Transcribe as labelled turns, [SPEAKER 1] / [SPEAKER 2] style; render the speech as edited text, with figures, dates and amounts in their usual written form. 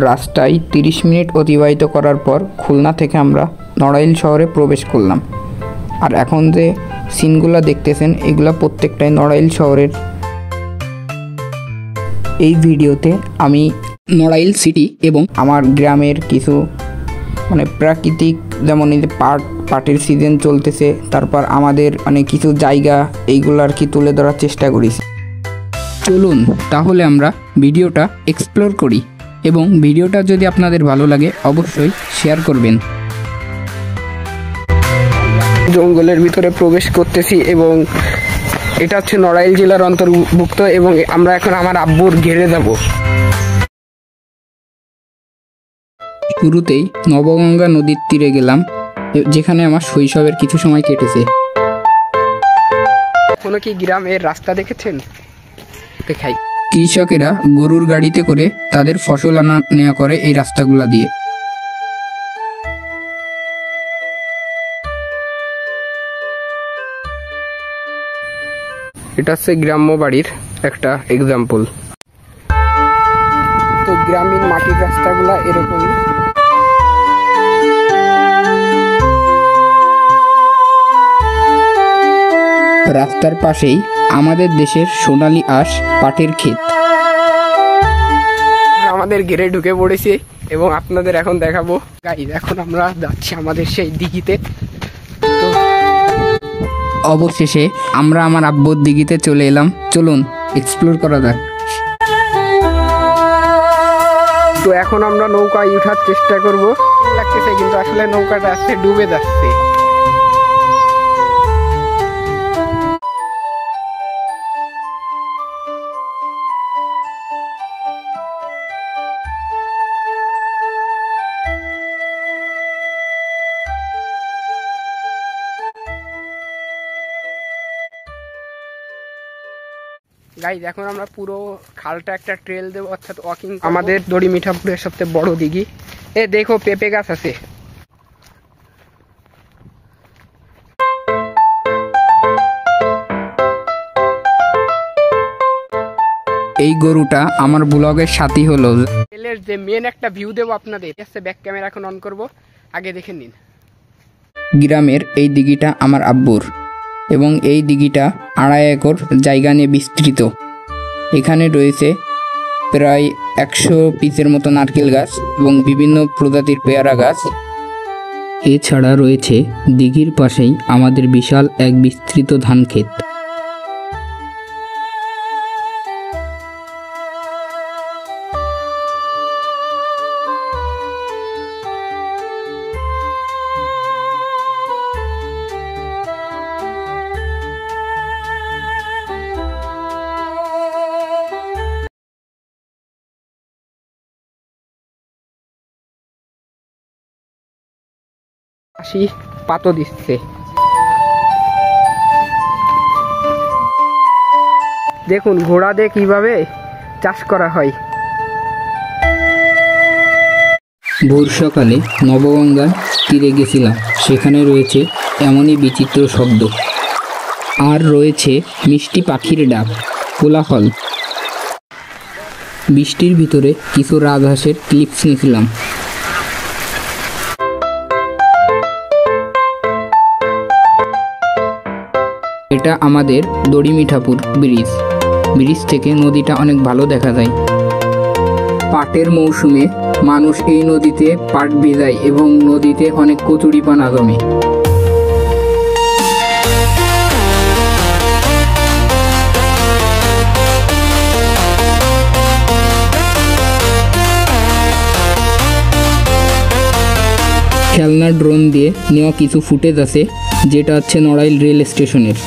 [SPEAKER 1] রাস্তায় 30 মিনিট অতিবাহিত করার পর খুলনা থেকে আমরা নড়াইল শহরে প্রবেশ করলাম। আর এখন যে সিনগুলো দেখতেছেন এগুলা প্রত্যেকটাই নড়াইল শহরের। এই ভিডিওতে আমি নড়াইল সিটি এবং আমার গ্রামের কিছু প্রাকৃতিক, যেমন এই যে পাটের সিজন চলতেছে, তারপর আমাদের কিছু জায়গা, এইগুলো আর কি তুলে ধরার চেষ্টা করেছি। চলুন তাহলে আমরা ভিডিওটা এক্সপ্লোর করি এবং ভিডিওটা যদি আপনাদের ভালো লাগে অবশ্যই শেয়ার করবেন। জঙ্গলের ভিতরে প্রবেশ করতেছি এবং এটা হচ্ছে নড়াইল জেলার অন্তর্ভুক্ত এবং আমরা এখন আমার আব্বুর ঘেরে যাব। শুরুতেই নবগঙ্গা নদীর তীরে গেলাম, যেখানে আমার শৈশবের কিছু সময় কেটেছে। কোনো কি গ্রামের রাস্তা দেখেছেন? দেখাই। কৃষকেরা গরুর গাড়িতে করে তাদের ফসল আনা নেওয়া করে এই রাস্তাগুলা দিয়ে। এটা হচ্ছে গ্রাম্য বাড়ির একটা এক্সাম্পল। তো গ্রামীণ মাটির রাস্তাগুলা এরকমই। রাস্তার পাশেই আমাদের দেশের সোনালী আঁশ পাটের ক্ষেত। আমাদের ঘেরে ঢুকে পড়েছি এবং আপনাদের এখন দেখাবো। গাইস, এখন আমরা যাচ্ছি আমাদের সেই দিঘিতে। তো অবশেষে আমরা আমার আব্বুর দিঘিতে চলে এলাম। চলুন এক্সপ্লোর করা যাক। তো এখন আমরা নৌকায় উঠার চেষ্টা করব। লাগতেছে কিন্তু আসলে নৌকাটা আজকে ডুবে যাচ্ছে। গাইজ, এখন আমরা পুরো খালটা একটা ট্রেল দেবো, অর্থাৎ ওয়াকিং। আমাদের দড়ি মিঠাপুরের সবচেয়ে বড় দিঘি। এ দেখো, পেঁপে গাছ আছে। এই গরুটা আমার ব্লগের সাথী হলো। ট্রেলের যে মেন একটা ভিউ দেবো আপনাদের, ব্যাক ক্যামেরা এখন অন করব, আগে দেখে নিন। গ্রামের এই দিঘিটা আমার আব্বুর এবং এই দিঘিটা 2.5 একর জায়গা নিয়ে বিস্তৃত। এখানে রয়েছে প্রায় 100 পিসের মতো নারকেল গাছ এবং বিভিন্ন প্রজাতির পেয়ারা গাছ। এছাড়া রয়েছে দিঘির পাশেই আমাদের বিশাল এক বিস্তৃত ধান ক্ষেত। পাতো দিচ্ছে। দেখুন ঘোড়া দিয়ে কিভাবে চাষ করা হয়। ভোর সকালে নবগঙ্গার তীরে গেছিলাম, সেখানে রয়েছে এমনই বিচিত্র শব্দ, আর রয়েছে মিষ্টি পাখির ডাক, কোলাহল। বৃষ্টির ভিতরে কিছু রাজহাঁসের ক্লিপস নিয়েছিলাম। এটা আমাদের দড়ি মিঠাপুর ব্রিজ থেকে নদীটা অনেক ভালো দেখা যায়। পাটের মৌসুমে মানুষ এই নদীতে পাট ভিজায় এবং নদীতে অনেক কচুরিপানা জমে। খেলনা ড্রোন দিয়ে নেওয়া কিছু ফুটেজ আছে, যেটা হচ্ছে নড়াইল রেল স্টেশনের।